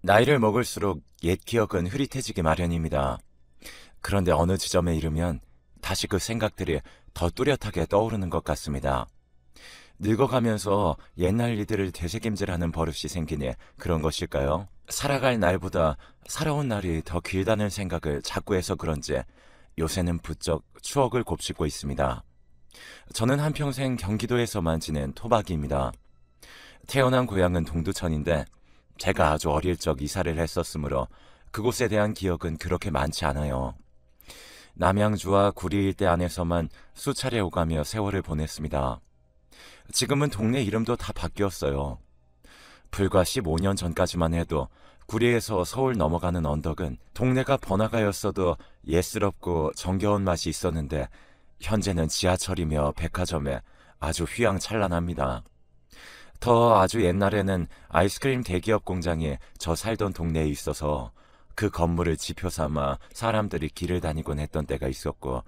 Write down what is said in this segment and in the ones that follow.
나이를 먹을수록 옛 기억은 흐릿해지기 마련입니다. 그런데 어느 지점에 이르면 다시 그 생각들이 더 뚜렷하게 떠오르는 것 같습니다. 늙어가면서 옛날 일들을 되새김질하는 버릇이 생기니 그런 것일까요? 살아갈 날보다 살아온 날이 더 길다는 생각을 자꾸 해서 그런지 요새는 부쩍 추억을 곱씹고 있습니다. 저는 한평생 경기도에서만 지낸 토박이입니다. 태어난 고향은 동두천인데 제가 아주 어릴 적 이사를 했었으므로 그곳에 대한 기억은 그렇게 많지 않아요. 남양주와 구리 일대 안에서만 수차례 오가며 세월을 보냈습니다. 지금은 동네 이름도 다 바뀌었어요. 불과 15년 전까지만 해도 구리에서 서울 넘어가는 언덕은 동네가 번화가였어도 예스럽고 정겨운 맛이 있었는데 현재는 지하철이며 백화점에 아주 휘황찬란합니다. 더 아주 옛날에는 아이스크림 대기업 공장이 저 살던 동네에 있어서 그 건물을 지표 삼아 사람들이 길을 다니곤 했던 때가 있었고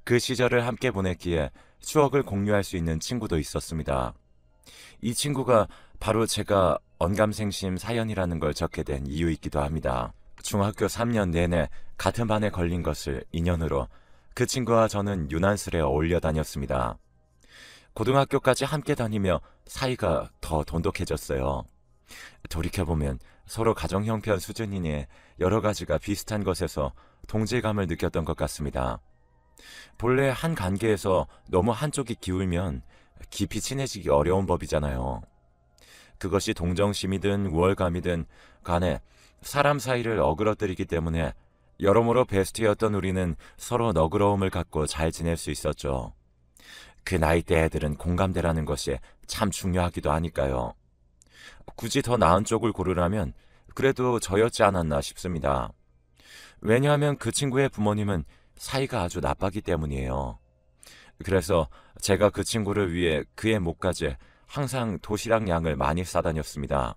그 시절을 함께 보냈기에 추억을 공유할 수 있는 친구도 있었습니다. 이 친구가 바로 제가 언감생심 사연이라는 걸 적게 된 이유이기도 합니다. 중학교 3년 내내 같은 반에 걸린 것을 인연으로 그 친구와 저는 유난스레 어울려 다녔습니다. 고등학교까지 함께 다니며 사이가 더 돈독해졌어요. 돌이켜보면 서로 가정 형편 수준이니 여러 가지가 비슷한 것에서 동질감을 느꼈던 것 같습니다. 본래 한 관계에서 너무 한쪽이 기울면 깊이 친해지기 어려운 법이잖아요. 그것이 동정심이든 우월감이든 간에 사람 사이를 어그러뜨리기 때문에 여러모로 베스트였던 우리는 서로 너그러움을 갖고 잘 지낼 수 있었죠. 그 나이대 애들은 공감대라는 것이 참 중요하기도 하니까요. 굳이 더 나은 쪽을 고르라면 그래도 저였지 않았나 싶습니다. 왜냐하면 그 친구의 부모님은 사이가 아주 나빴기 때문이에요. 그래서 제가 그 친구를 위해 그의 목까지 항상 도시락 양을 많이 싸다녔습니다.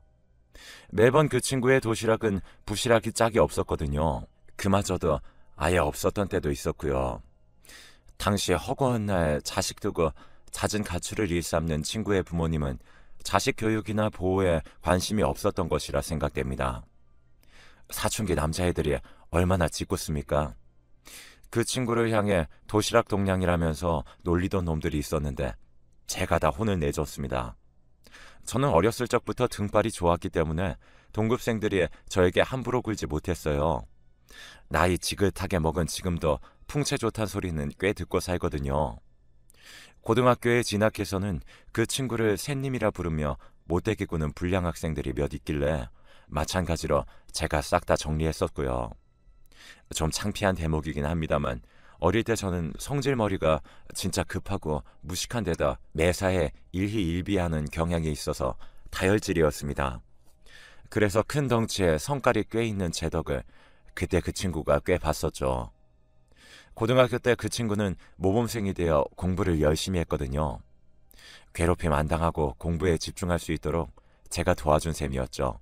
매번 그 친구의 도시락은 부실하기 짝이 없었거든요. 그마저도 아예 없었던 때도 있었고요. 당시 허구한 날 자식 두고 잦은 가출을 일삼는 친구의 부모님은 자식 교육이나 보호에 관심이 없었던 것이라 생각됩니다. 사춘기 남자애들이 얼마나 짓궂습니까? 그 친구를 향해 도시락 동량이라면서 놀리던 놈들이 있었는데 제가 다 혼을 내줬습니다. 저는 어렸을 적부터 등발이 좋았기 때문에 동급생들이 저에게 함부로 굴지 못했어요. 나이 지긋하게 먹은 지금도 풍채 좋단 소리는 꽤 듣고 살거든요. 고등학교에 진학해서는 그 친구를 샌님이라 부르며 못되게 구는 불량 학생들이 몇 있길래 마찬가지로 제가 싹 다 정리했었고요. 좀 창피한 대목이긴 합니다만 어릴 때 저는 성질머리가 진짜 급하고 무식한 데다 매사에 일희일비하는 경향이 있어서 다혈질이었습니다. 그래서 큰 덩치에 성깔이 꽤 있는 제 덕을 그때 그 친구가 꽤 봤었죠. 고등학교 때 그 친구는 모범생이 되어 공부를 열심히 했거든요. 괴롭힘 안 당하고 공부에 집중할 수 있도록 제가 도와준 셈이었죠.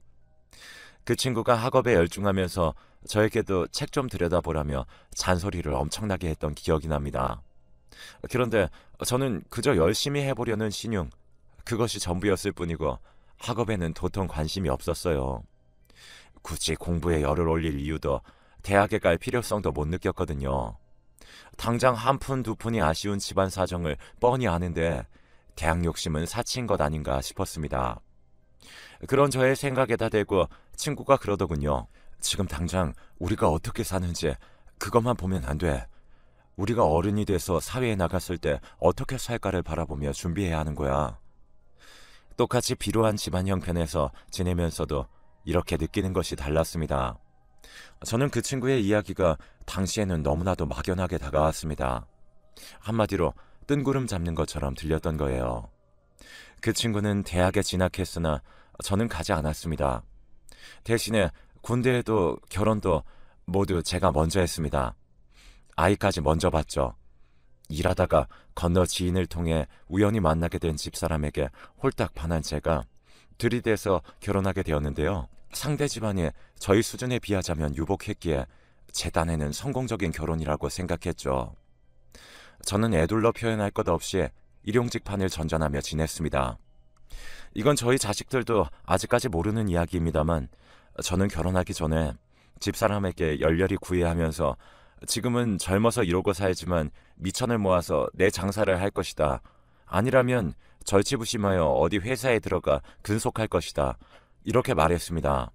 그 친구가 학업에 열중하면서 저에게도 책 좀 들여다보라며 잔소리를 엄청나게 했던 기억이 납니다. 그런데 저는 그저 열심히 해보려는 신용, 그것이 전부였을 뿐이고 학업에는 도통 관심이 없었어요. 굳이 공부에 열을 올릴 이유도 대학에 갈 필요성도 못 느꼈거든요. 당장 한 푼 두 푼이 아쉬운 집안 사정을 뻔히 아는데 대학 욕심은 사치인 것 아닌가 싶었습니다. 그런 저의 생각에다 대고 친구가 그러더군요. 지금 당장 우리가 어떻게 사는지 그것만 보면 안 돼. 우리가 어른이 돼서 사회에 나갔을 때 어떻게 살까를 바라보며 준비해야 하는 거야. 똑같이 비루한 집안 형편에서 지내면서도 이렇게 느끼는 것이 달랐습니다. 저는 그 친구의 이야기가 당시에는 너무나도 막연하게 다가왔습니다. 한마디로 뜬구름 잡는 것처럼 들렸던 거예요. 그 친구는 대학에 진학했으나 저는 가지 않았습니다. 대신에 군대에도 결혼도 모두 제가 먼저 했습니다. 아이까지 먼저 봤죠. 일하다가 건너 지인을 통해 우연히 만나게 된 집사람에게 홀딱 반한 제가 들이대서 결혼하게 되었는데요. 상대 집안이 저희 수준에 비하자면 유복했기에 제 딴에는 성공적인 결혼이라고 생각했죠. 저는 애둘러 표현할 것 없이 일용직판을 전전하며 지냈습니다. 이건 저희 자식들도 아직까지 모르는 이야기입니다만 저는 결혼하기 전에 집사람에게 열렬히 구애하면서 지금은 젊어서 이러고 살지만 미천을 모아서 내 장사를 할 것이다. 아니라면 절치부심하여 어디 회사에 들어가 근속할 것이다. 이렇게 말했습니다.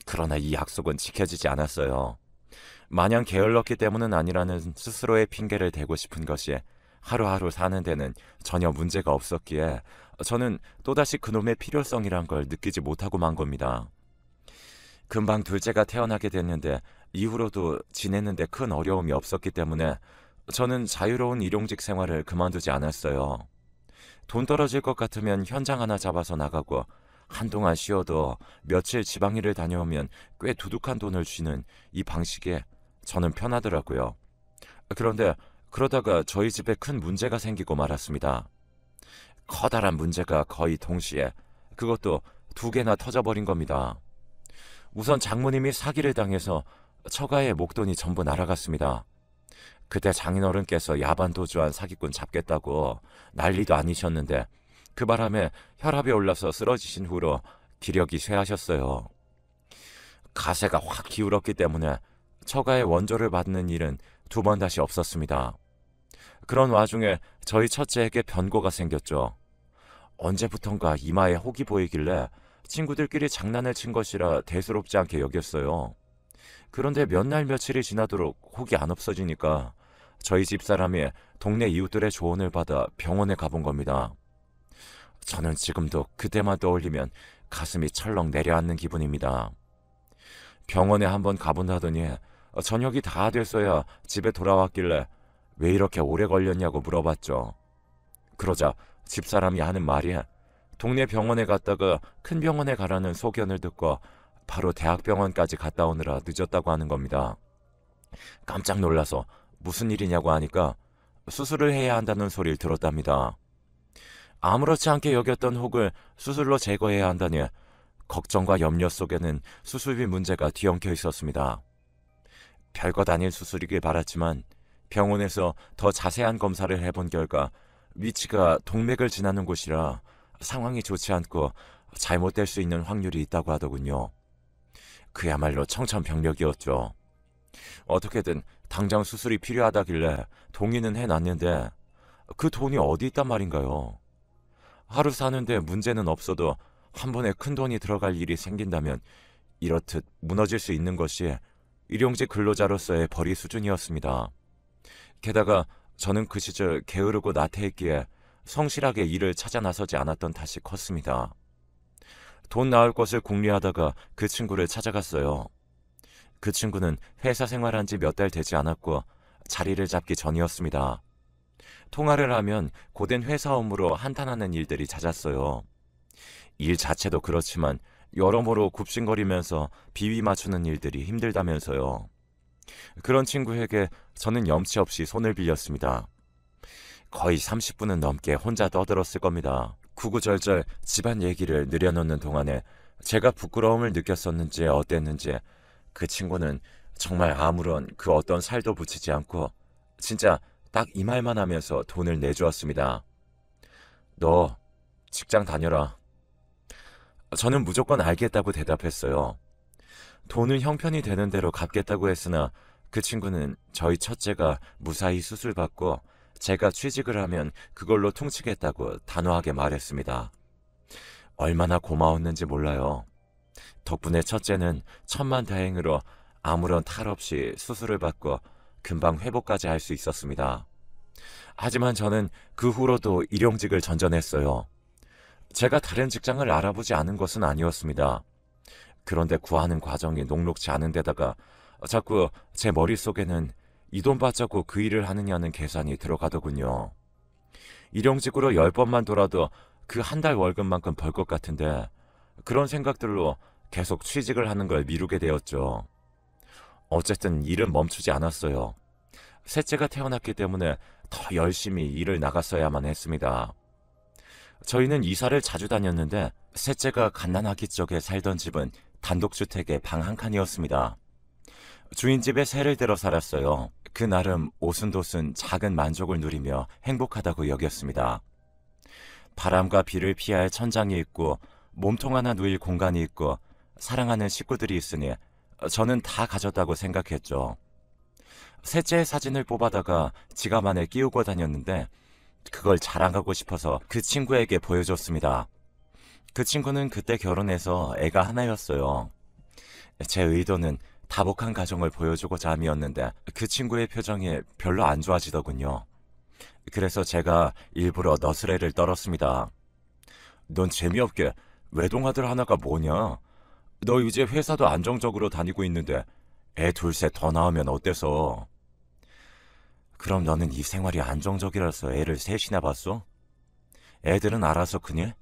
그러나 이 약속은 지켜지지 않았어요. 마냥 게을렀기 때문은 아니라는 스스로의 핑계를 대고 싶은 것이 하루하루 사는 데는 전혀 문제가 없었기에 저는 또다시 그놈의 필요성이란 걸 느끼지 못하고 만 겁니다. 금방 둘째가 태어나게 됐는데 이후로도 지내는데 큰 어려움이 없었기 때문에 저는 자유로운 일용직 생활을 그만두지 않았어요. 돈 떨어질 것 같으면 현장 하나 잡아서 나가고 한동안 쉬어도 며칠 지방일을 다녀오면 꽤 두둑한 돈을 쥐는 이 방식에 저는 편하더라고요. 그런데 그러다가 저희 집에 큰 문제가 생기고 말았습니다. 커다란 문제가 거의 동시에 그것도 두 개나 터져버린 겁니다. 우선 장모님이 사기를 당해서 처가의 목돈이 전부 날아갔습니다. 그때 장인어른께서 야반도주한 사기꾼 잡겠다고 난리도 아니셨는데 그 바람에 혈압이 올라서 쓰러지신 후로 기력이 쇠하셨어요. 가세가 확 기울었기 때문에 처가의 원조를 받는 일은 두 번 다시 없었습니다. 그런 와중에 저희 첫째에게 변고가 생겼죠. 언제부턴가 이마에 혹이 보이길래 친구들끼리 장난을 친 것이라 대수롭지 않게 여겼어요. 그런데 몇 날 며칠이 지나도록 혹이 안 없어지니까 저희 집사람이 동네 이웃들의 조언을 받아 병원에 가본 겁니다. 저는 지금도 그때만 떠올리면 가슴이 철렁 내려앉는 기분입니다. 병원에 한번 가본다더니 저녁이 다 됐어야 집에 돌아왔길래 왜 이렇게 오래 걸렸냐고 물어봤죠. 그러자 집사람이 하는 말이 동네 병원에 갔다가 큰 병원에 가라는 소견을 듣고 바로 대학병원까지 갔다 오느라 늦었다고 하는 겁니다. 깜짝 놀라서 무슨 일이냐고 하니까 수술을 해야 한다는 소리를 들었답니다. 아무렇지 않게 여겼던 혹을 수술로 제거해야 한다니 걱정과 염려 속에는 수술비 문제가 뒤엉켜 있었습니다. 별것 아닐 수술이길 바랐지만 병원에서 더 자세한 검사를 해본 결과 위치가 동맥을 지나는 곳이라 상황이 좋지 않고 잘못될 수 있는 확률이 있다고 하더군요. 그야말로 청천벽력이었죠. 어떻게든 당장 수술이 필요하다길래 동의는 해놨는데 그 돈이 어디 있단 말인가요? 하루 사는데 문제는 없어도 한 번에 큰 돈이 들어갈 일이 생긴다면 이렇듯 무너질 수 있는 것이 일용직 근로자로서의 벌이 수준이었습니다. 게다가 저는 그 시절 게으르고 나태했기에 성실하게 일을 찾아 나서지 않았던 탓이 컸습니다. 돈 나올 것을 궁리하다가 그 친구를 찾아갔어요. 그 친구는 회사 생활한 지 몇 달 되지 않았고 자리를 잡기 전이었습니다. 통화를 하면 고된 회사 업무로 한탄하는 일들이 잦았어요. 일 자체도 그렇지만 여러모로 굽신거리면서 비위 맞추는 일들이 힘들다면서요. 그런 친구에게 저는 염치 없이 손을 빌렸습니다. 거의 30분은 넘게 혼자 떠들었을 겁니다. 구구절절 집안 얘기를 늘여놓는 동안에 제가 부끄러움을 느꼈었는지 어땠는지 그 친구는 정말 아무런 그 어떤 살도 붙이지 않고 진짜 딱 이 말만 하면서 돈을 내주었습니다. 너 직장 다녀라. 저는 무조건 알겠다고 대답했어요. 돈은 형편이 되는 대로 갚겠다고 했으나 그 친구는 저희 첫째가 무사히 수술받고 제가 취직을 하면 그걸로 퉁치겠다고 단호하게 말했습니다. 얼마나 고마웠는지 몰라요. 덕분에 첫째는 천만다행으로 아무런 탈 없이 수술을 받고 금방 회복까지 할 수 있었습니다. 하지만 저는 그 후로도 일용직을 전전했어요. 제가 다른 직장을 알아보지 않은 것은 아니었습니다. 그런데 구하는 과정이 녹록지 않은 데다가 자꾸 제 머릿속에는 이 돈 받자고 그 일을 하느냐는 계산이 들어가더군요. 일용직으로 10번만 돌아도 그 한 달 월급만큼 벌 것 같은데 그런 생각들로 계속 취직을 하는 걸 미루게 되었죠. 어쨌든 일은 멈추지 않았어요. 셋째가 태어났기 때문에 더 열심히 일을 나갔어야만 했습니다. 저희는 이사를 자주 다녔는데 셋째가 갓난아기 쪽에 살던 집은 단독주택의 방 한 칸이었습니다. 주인집에 새를 들어 살았어요. 그 나름 오순도순 작은 만족을 누리며 행복하다고 여겼습니다. 바람과 비를 피할 천장이 있고 몸통 하나 누일 공간이 있고 사랑하는 식구들이 있으니 저는 다 가졌다고 생각했죠. 셋째의 사진을 뽑아다가 지갑 안에 끼우고 다녔는데 그걸 자랑하고 싶어서 그 친구에게 보여줬습니다. 그 친구는 그때 결혼해서 애가 하나였어요. 제 의도는 다복한 가정을 보여주고자 함이었는데 그 친구의 표정이 별로 안 좋아지더군요. 그래서 제가 일부러 너스레를 떨었습니다. 넌 재미없게 외동아들 하나가 뭐냐? 너 이제 회사도 안정적으로 다니고 있는데 애 둘셋 더 낳으면 어때서? 그럼 너는 이 생활이 안정적이라서 애를 셋이나 봤어? 애들은 알아서 크니?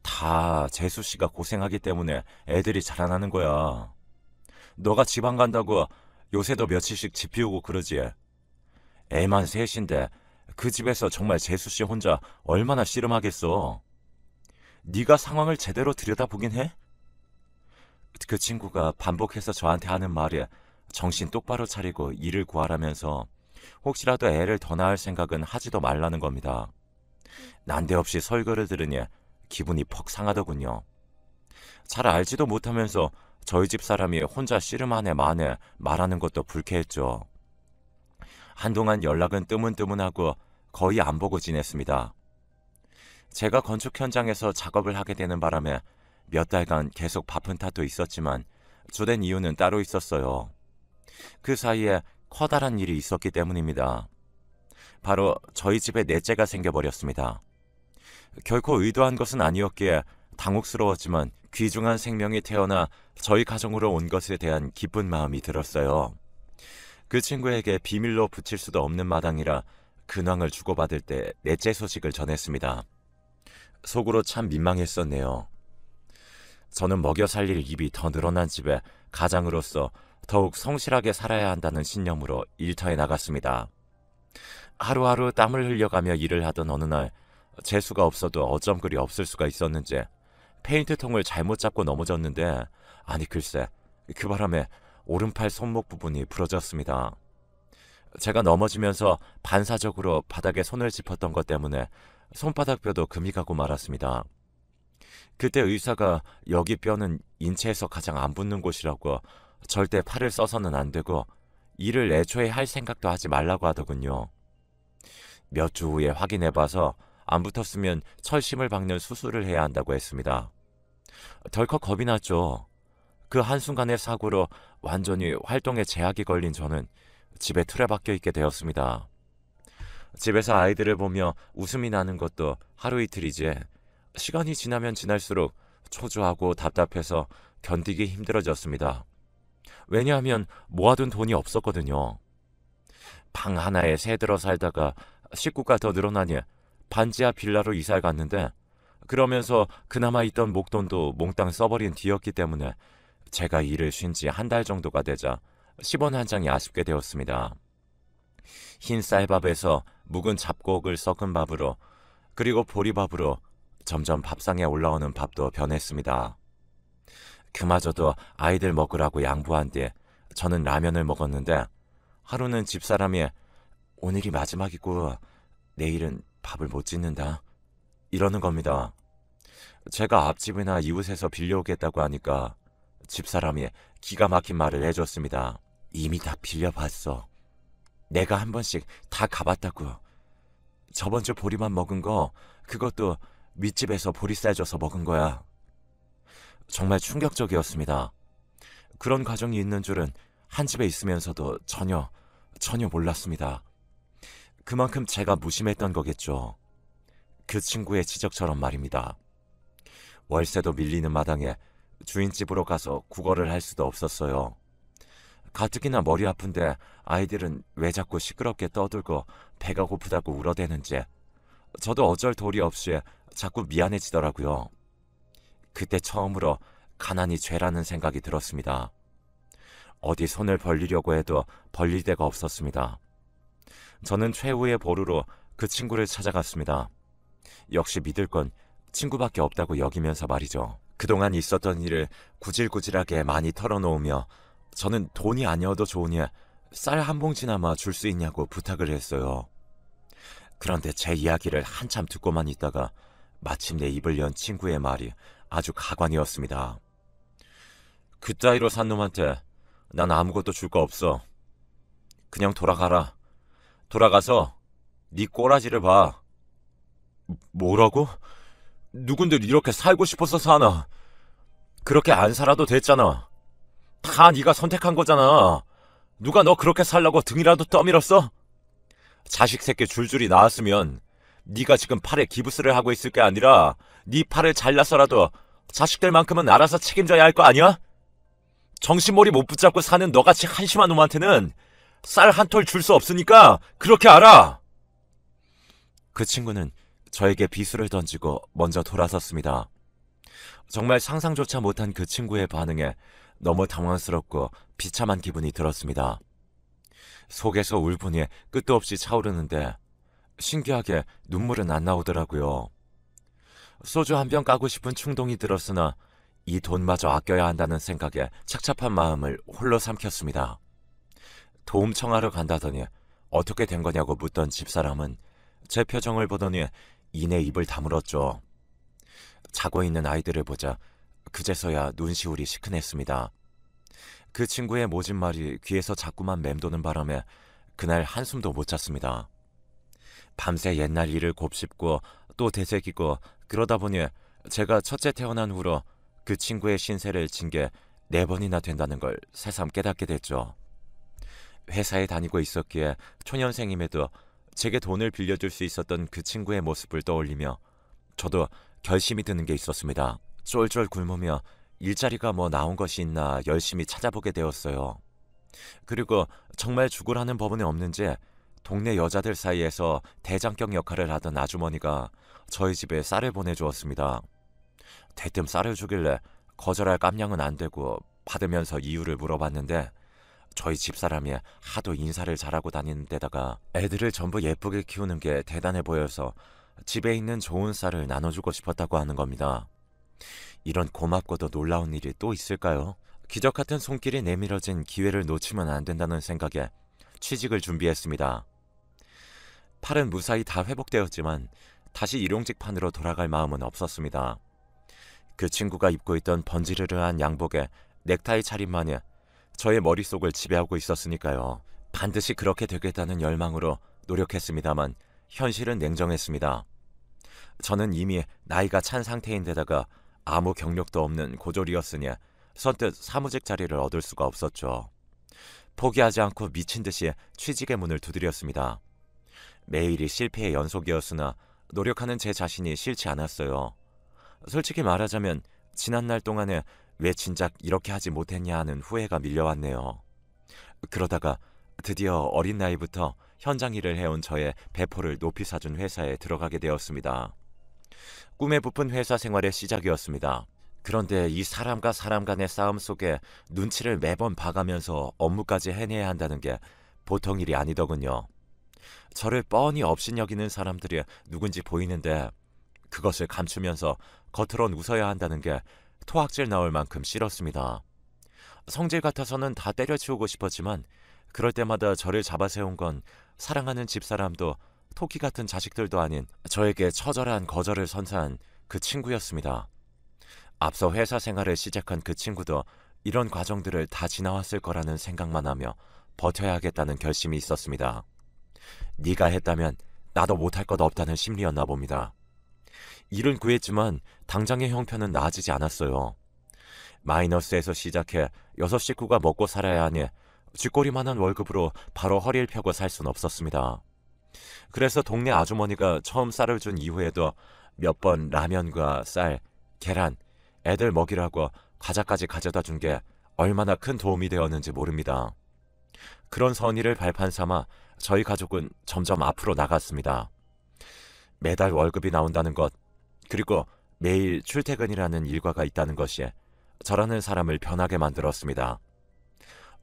다 재수 씨가 고생하기 때문에 애들이 자라나는 거야. 너가 지방 간다고 요새도 며칠씩 집 비우고 그러지. 애만 셋인데 그 집에서 정말 재수 씨 혼자 얼마나 씨름하겠어. 네가 상황을 제대로 들여다보긴 해? 그 친구가 반복해서 저한테 하는 말에 정신 똑바로 차리고 일을 구하라면서 혹시라도 애를 더 낳을 생각은 하지도 말라는 겁니다. 난데없이 설교를 들으니 기분이 퍽 상하더군요. 잘 알지도 못하면서 저희 집 사람이 혼자 씨름하네 마네 말하는 것도 불쾌했죠. 한동안 연락은 뜨문뜨문하고 거의 안 보고 지냈습니다. 제가 건축 현장에서 작업을 하게 되는 바람에 몇 달간 계속 바쁜 탓도 있었지만 주된 이유는 따로 있었어요. 그 사이에 커다란 일이 있었기 때문입니다. 바로 저희 집에 넷째가 생겨버렸습니다. 결코 의도한 것은 아니었기에 당혹스러웠지만 귀중한 생명이 태어나 저희 가정으로 온 것에 대한 기쁜 마음이 들었어요. 그 친구에게 비밀로 붙일 수도 없는 마당이라 근황을 주고받을 때 넷째 소식을 전했습니다. 속으로 참 민망했었네요. 저는 먹여 살릴 입이 더 늘어난 집에 가장으로서 더욱 성실하게 살아야 한다는 신념으로 일터에 나갔습니다. 하루하루 땀을 흘려가며 일을 하던 어느 날 재수가 없어도 어쩜 그리 없을 수가 있었는지 페인트통을 잘못 잡고 넘어졌는데 아니 글쎄 그 바람에 오른팔 손목 부분이 부러졌습니다. 제가 넘어지면서 반사적으로 바닥에 손을 짚었던 것 때문에 손바닥 뼈도 금이 가고 말았습니다. 그때 의사가 여기 뼈는 인체에서 가장 안 붙는 곳이라고 절대 팔을 써서는 안 되고 일을 애초에 할 생각도 하지 말라고 하더군요. 몇 주 후에 확인해봐서 안 붙었으면 철심을 박는 수술을 해야 한다고 했습니다. 덜컥 겁이 났죠. 그 한순간의 사고로 완전히 활동에 제약이 걸린 저는 집에 틀에박혀 있게 되었습니다. 집에서 아이들을 보며 웃음이 나는 것도 하루 이틀이지 시간이 지나면 지날수록 초조하고 답답해서 견디기 힘들어졌습니다. 왜냐하면 모아둔 돈이 없었거든요. 방 하나에 새 들어 살다가 식구가 더 늘어나니 반지하 빌라로 이사를 갔는데 그러면서 그나마 있던 목돈도 몽땅 써버린 뒤였기 때문에 제가 일을 쉰 지 한 달 정도가 되자 10원 한 장이 아쉽게 되었습니다. 흰 쌀밥에서 묵은 잡곡을 섞은 밥으로 그리고 보리밥으로 점점 밥상에 올라오는 밥도 변했습니다. 그마저도 아이들 먹으라고 양보한 뒤 저는 라면을 먹었는데 하루는 집사람이 오늘이 마지막이고 내일은 밥을 못 짓는다 이러는 겁니다. 제가 앞집이나 이웃에서 빌려오겠다고 하니까 집사람이 기가 막힌 말을 해줬습니다. 이미 다 빌려봤어. 내가 한 번씩 다 가봤다고. 저번 주 보리만 먹은 거 그것도 윗집에서 보리쌀 줘서 먹은 거야. 정말 충격적이었습니다. 그런 가정이 있는 줄은 한 집에 있으면서도 전혀 몰랐습니다. 그만큼 제가 무심했던 거겠죠. 그 친구의 지적처럼 말입니다. 월세도 밀리는 마당에 주인집으로 가서 구걸을 할 수도 없었어요. 가뜩이나 머리 아픈데 아이들은 왜 자꾸 시끄럽게 떠들고 배가 고프다고 울어대는지 저도 어쩔 도리 없이 자꾸 미안해지더라고요. 그때 처음으로 가난이 죄라는 생각이 들었습니다. 어디 손을 벌리려고 해도 벌릴 데가 없었습니다. 저는 최후의 보루로 그 친구를 찾아갔습니다. 역시 믿을 건 친구밖에 없다고 여기면서 말이죠. 그동안 있었던 일을 구질구질하게 많이 털어놓으며 저는 돈이 아니어도 좋으니 쌀 한 봉지나마 줄 수 있냐고 부탁을 했어요. 그런데 제 이야기를 한참 듣고만 있다가 마침내 입을 연 친구의 말이 아주 가관이었습니다. 그따위로 산 놈한테 난 아무것도 줄 거 없어. 그냥 돌아가라. 돌아가서 네 꼬라지를 봐. 뭐라고? 누군들 이렇게 살고 싶어서 사나? 그렇게 안 살아도 됐잖아. 다 네가 선택한 거잖아. 누가 너 그렇게 살라고 등이라도 떠밀었어? 자식 새끼 줄줄이 낳았으면 네가 지금 팔에 기부스를 하고 있을 게 아니라 네 팔을 잘라서라도 자식들만큼은 알아서 책임져야 할 거 아니야? 정신머리 못 붙잡고 사는 너같이 한심한 놈한테는 쌀 한 톨 줄 수 없으니까 그렇게 알아. 그 친구는 저에게 비수를 던지고 먼저 돌아섰습니다. 정말 상상조차 못한 그 친구의 반응에 너무 당황스럽고 비참한 기분이 들었습니다. 속에서 울분이 끝도 없이 차오르는데 신기하게 눈물은 안 나오더라고요. 소주 한 병 까고 싶은 충동이 들었으나 이 돈마저 아껴야 한다는 생각에 착잡한 마음을 홀로 삼켰습니다. 도움 청하러 간다더니 어떻게 된 거냐고 묻던 집사람은 제 표정을 보더니 이내 입을 다물었죠. 자고 있는 아이들을 보자 그제서야 눈시울이 시큰했습니다. 그 친구의 모진 말이 귀에서 자꾸만 맴도는 바람에 그날 한숨도 못 잤습니다. 밤새 옛날 일을 곱씹고 또 되새기고 그러다 보니 제가 첫째 태어난 후로 그 친구의 신세를 진 게 4번이나 된다는 걸 새삼 깨닫게 됐죠. 회사에 다니고 있었기에 초년생임에도 제게 돈을 빌려줄 수 있었던 그 친구의 모습을 떠올리며 저도 결심이 드는 게 있었습니다. 쫄쫄 굶으며 일자리가 뭐 나온 것이 있나 열심히 찾아보게 되었어요. 그리고 정말 죽으라는 법은 없는지 동네 여자들 사이에서 대장경 역할을 하던 아주머니가 저희 집에 쌀을 보내주었습니다. 대뜸 쌀을 주길래 거절할 깜냥은 안 되고 받으면서 이유를 물어봤는데 저희 집사람이 하도 인사를 잘하고 다니는 데다가 애들을 전부 예쁘게 키우는 게 대단해 보여서 집에 있는 좋은 쌀을 나눠주고 싶었다고 하는 겁니다. 이런 고맙고도 놀라운 일이 또 있을까요? 기적 같은 손길이 내밀어진 기회를 놓치면 안 된다는 생각에 취직을 준비했습니다. 팔은 무사히 다 회복되었지만 다시 일용직판으로 돌아갈 마음은 없었습니다. 그 친구가 입고 있던 번지르르한 양복에 넥타이 차림만이 저의 머릿속을 지배하고 있었으니까요. 반드시 그렇게 되겠다는 열망으로 노력했습니다만 현실은 냉정했습니다. 저는 이미 나이가 찬 상태인데다가 아무 경력도 없는 고졸이었으니 선뜻 사무직 자리를 얻을 수가 없었죠. 포기하지 않고 미친 듯이 취직의 문을 두드렸습니다. 매일이 실패의 연속이었으나 노력하는 제 자신이 싫지 않았어요. 솔직히 말하자면 지난날 동안에 왜 진작 이렇게 하지 못했냐 하는 후회가 밀려왔네요. 그러다가 드디어 어린 나이부터 현장 일을 해온 저의 배포를 높이 사준 회사에 들어가게 되었습니다. 꿈에 부푼 회사 생활의 시작이었습니다. 그런데 이 사람과 사람 간의 싸움 속에 눈치를 매번 봐가면서 업무까지 해내야 한다는 게 보통 일이 아니더군요. 저를 뻔히 업신여기는 사람들이 누군지 보이는데 그것을 감추면서 겉으론 웃어야 한다는 게 토악질 나올 만큼 싫었습니다. 성질 같아서는 다 때려치우고 싶었지만 그럴 때마다 저를 잡아세운 건 사랑하는 집사람도 토끼 같은 자식들도 아닌 저에게 처절한 거절을 선사한 그 친구였습니다. 앞서 회사 생활을 시작한 그 친구도 이런 과정들을 다 지나왔을 거라는 생각만 하며 버텨야 하겠다는 결심이 있었습니다. 네가 했다면 나도 못할 것 없다는 심리였나 봅니다. 일은 구했지만 당장의 형편은 나아지지 않았어요. 마이너스에서 시작해 6 식구가 먹고 살아야 하니 쥐꼬리만한 월급으로 바로 허리를 펴고 살 순 없었습니다. 그래서 동네 아주머니가 처음 쌀을 준 이후에도 몇 번 라면과 쌀, 계란, 애들 먹이라고 과자까지 가져다 준 게 얼마나 큰 도움이 되었는지 모릅니다. 그런 선의를 발판 삼아 저희 가족은 점점 앞으로 나갔습니다. 매달 월급이 나온다는 것, 그리고 매일 출퇴근이라는 일과가 있다는 것이 저라는 사람을 변하게 만들었습니다.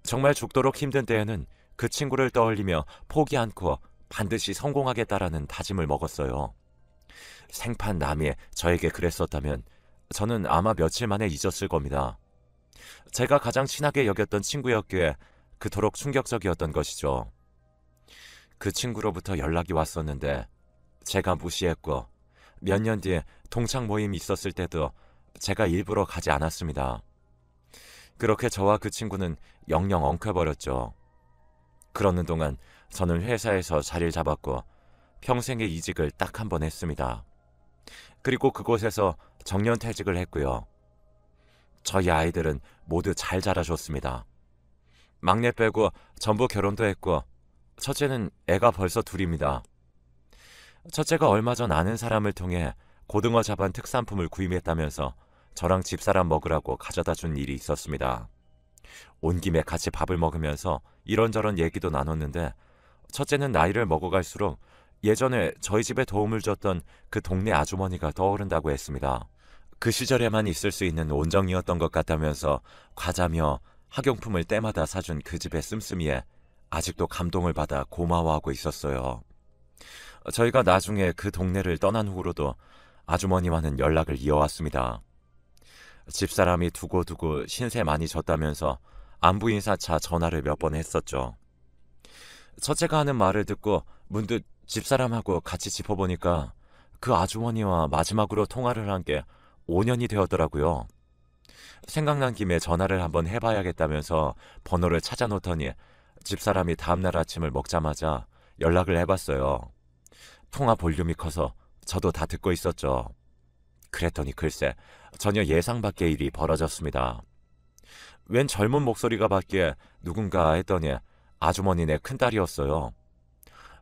정말 죽도록 힘든 때에는 그 친구를 떠올리며 포기 않고 반드시 성공하겠다라는 다짐을 먹었어요. 생판 남이 저에게 그랬었다면 저는 아마 며칠 만에 잊었을 겁니다. 제가 가장 친하게 여겼던 친구였기에 그토록 충격적이었던 것이죠. 그 친구로부터 연락이 왔었는데 제가 무시했고 몇 년 뒤에 동창 모임이 있었을 때도 제가 일부러 가지 않았습니다. 그렇게 저와 그 친구는 영영 엉켜버렸죠. 그러는 동안 저는 회사에서 자리를 잡았고 평생의 이직을 딱 한 번 했습니다. 그리고 그곳에서 정년퇴직을 했고요. 저희 아이들은 모두 잘 자라줬습니다. 막내 빼고 전부 결혼도 했고 첫째는 애가 벌써 둘입니다. 첫째가 얼마 전 아는 사람을 통해 고등어 자반 특산품을 구입했다면서 저랑 집사람 먹으라고 가져다 준 일이 있었습니다. 온 김에 같이 밥을 먹으면서 이런저런 얘기도 나눴는데 첫째는 나이를 먹어갈수록 예전에 저희 집에 도움을 줬던 그 동네 아주머니가 떠오른다고 했습니다. 그 시절에만 있을 수 있는 온정이었던 것 같다면서 과자며 학용품을 때마다 사준 그 집의 씀씀이에 아직도 감동을 받아 고마워하고 있었어요. 저희가 나중에 그 동네를 떠난 후로도 아주머니와는 연락을 이어왔습니다. 집사람이 두고두고 신세 많이 졌다면서 안부 인사차 전화를 몇 번 했었죠. 첫째가 하는 말을 듣고 문득 집사람하고 같이 짚어보니까 그 아주머니와 마지막으로 통화를 한 게 5년이 되었더라고요. 생각난 김에 전화를 한번 해봐야겠다면서 번호를 찾아놓더니 집사람이 다음날 아침을 먹자마자 연락을 해봤어요. 통화 볼륨이 커서 저도 다 듣고 있었죠. 그랬더니 글쎄 전혀 예상 밖의 일이 벌어졌습니다. 웬 젊은 목소리가 밖에 누군가 했더니 아주머니네 큰딸이었어요.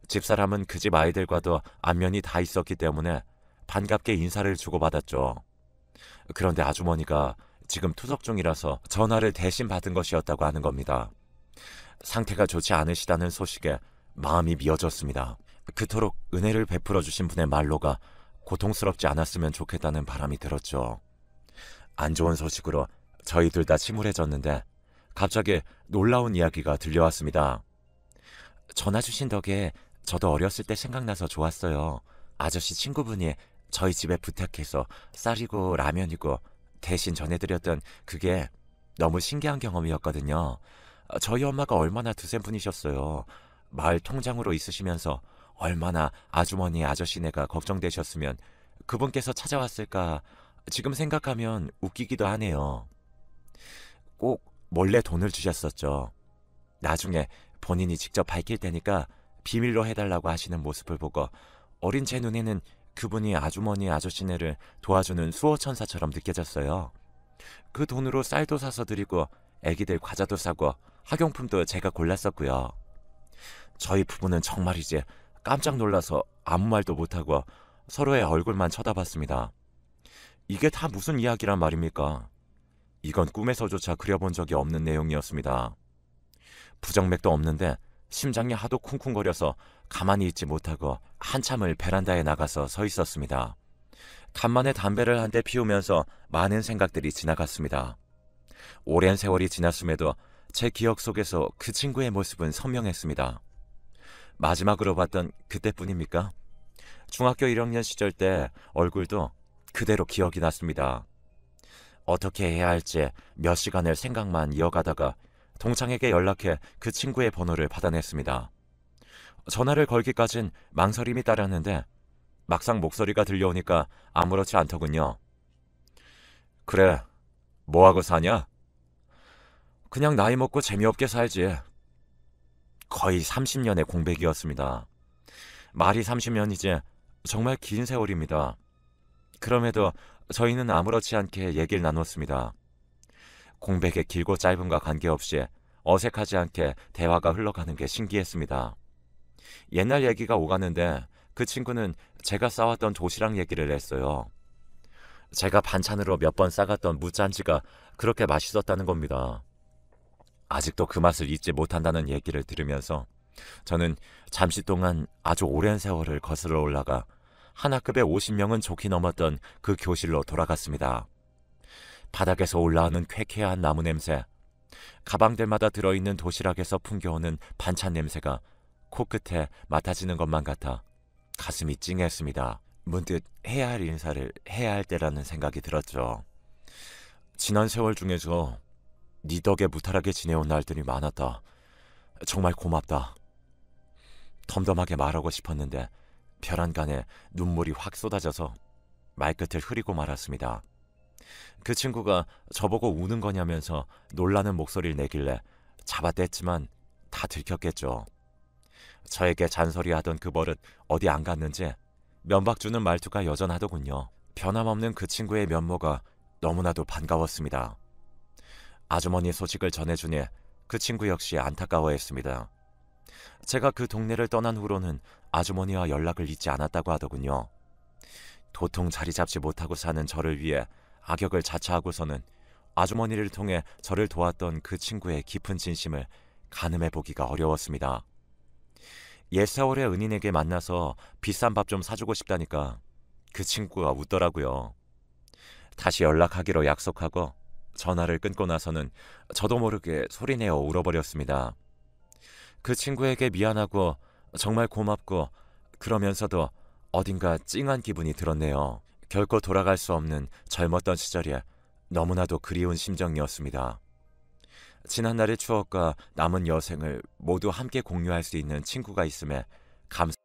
집사람은 그 집 아이들과도 안면이 다 있었기 때문에 반갑게 인사를 주고받았죠. 그런데 아주머니가 지금 투석 중이라서 전화를 대신 받은 것이었다고 하는 겁니다. 상태가 좋지 않으시다는 소식에 마음이 미어졌습니다. 그토록 은혜를 베풀어 주신 분의 말로가 고통스럽지 않았으면 좋겠다는 바람이 들었죠. 안 좋은 소식으로 저희 둘 다 침울해졌는데 갑자기 놀라운 이야기가 들려왔습니다. 전화 주신 덕에 저도 어렸을 때 생각나서 좋았어요. 아저씨 친구분이 저희 집에 부탁해서 쌀이고 라면이고 대신 전해드렸던 그게 너무 신기한 경험이었거든요. 저희 엄마가 얼마나 드센 분이셨어요. 마을 통장으로 있으시면서 얼마나 아주머니 아저씨네가 걱정되셨으면 그분께서 찾아왔을까 지금 생각하면 웃기기도 하네요. 꼭 몰래 돈을 주셨었죠. 나중에 본인이 직접 밝힐 테니까 비밀로 해달라고 하시는 모습을 보고 어린 제 눈에는 그분이 아주머니 아저씨네를 도와주는 수호천사처럼 느껴졌어요. 그 돈으로 쌀도 사서 드리고 애기들 과자도 사고 학용품도 제가 골랐었고요. 저희 부부는 정말이지 깜짝 놀라서 아무 말도 못하고 서로의 얼굴만 쳐다봤습니다. 이게 다 무슨 이야기란 말입니까? 이건 꿈에서조차 그려본 적이 없는 내용이었습니다. 부정맥도 없는데 심장이 하도 쿵쿵거려서 가만히 있지 못하고 한참을 베란다에 나가서 서 있었습니다. 간만에 담배를 한 대 피우면서 많은 생각들이 지나갔습니다. 오랜 세월이 지났음에도 제 기억 속에서 그 친구의 모습은 선명했습니다. 마지막으로 봤던 그때뿐입니까? 중학교 1학년 시절 때 얼굴도 그대로 기억이 났습니다. 어떻게 해야 할지 몇 시간을 생각만 이어가다가 동창에게 연락해 그 친구의 번호를 받아냈습니다. 전화를 걸기까진 망설임이 따랐는데 막상 목소리가 들려오니까 아무렇지 않더군요. 그래, 뭐하고 사냐? 그냥 나이 먹고 재미없게 살지. 거의 30년의 공백이었습니다. 말이 30년이지 정말 긴 세월입니다. 그럼에도 저희는 아무렇지 않게 얘기를 나눴습니다. 공백의 길고 짧음과 관계없이 어색하지 않게 대화가 흘러가는 게 신기했습니다. 옛날 얘기가 오가는데 그 친구는 제가 싸왔던 도시락 얘기를 했어요. 제가 반찬으로 몇 번 싸갔던 무짠지가 그렇게 맛있었다는 겁니다. 아직도 그 맛을 잊지 못한다는 얘기를 들으면서 저는 잠시 동안 아주 오랜 세월을 거슬러 올라가 한 학급에 50명은 좋게 넘었던 그 교실로 돌아갔습니다. 바닥에서 올라오는 쾌쾌한 나무 냄새, 가방들마다 들어있는 도시락에서 풍겨오는 반찬 냄새가 코끝에 맡아지는 것만 같아 가슴이 찡했습니다. 문득 해야 할 인사를 해야 할 때라는 생각이 들었죠. 지난 세월 중에서 네 덕에 무탈하게 지내온 날들이 많았다. 정말 고맙다. 덤덤하게 말하고 싶었는데 벼란간에 눈물이 확 쏟아져서 말끝을 흐리고 말았습니다. 그 친구가 저보고 우는 거냐면서 놀라는 목소리를 내길래 잡아댔지만 다 들켰겠죠. 저에게 잔소리하던 그 버릇 어디 안 갔는지 면박 주는 말투가 여전하더군요. 변함없는 그 친구의 면모가 너무나도 반가웠습니다. 아주머니 소식을 전해주니 그 친구 역시 안타까워했습니다. 제가 그 동네를 떠난 후로는 아주머니와 연락을 잇지 않았다고 하더군요. 도통 자리 잡지 못하고 사는 저를 위해 악역을 자처하고서는 아주머니를 통해 저를 도왔던 그 친구의 깊은 진심을 가늠해 보기가 어려웠습니다. 옛 세월의 은인에게 만나서 비싼 밥 좀 사주고 싶다니까 그 친구가 웃더라고요. 다시 연락하기로 약속하고 전화를 끊고 나서는 저도 모르게 소리내어 울어버렸습니다. 그 친구에게 미안하고 정말 고맙고 그러면서도 어딘가 찡한 기분이 들었네요. 결코 돌아갈 수 없는 젊었던 시절이 너무나도 그리운 심정이었습니다. 지난날의 추억과 남은 여생을 모두 함께 공유할 수 있는 친구가 있음에 감사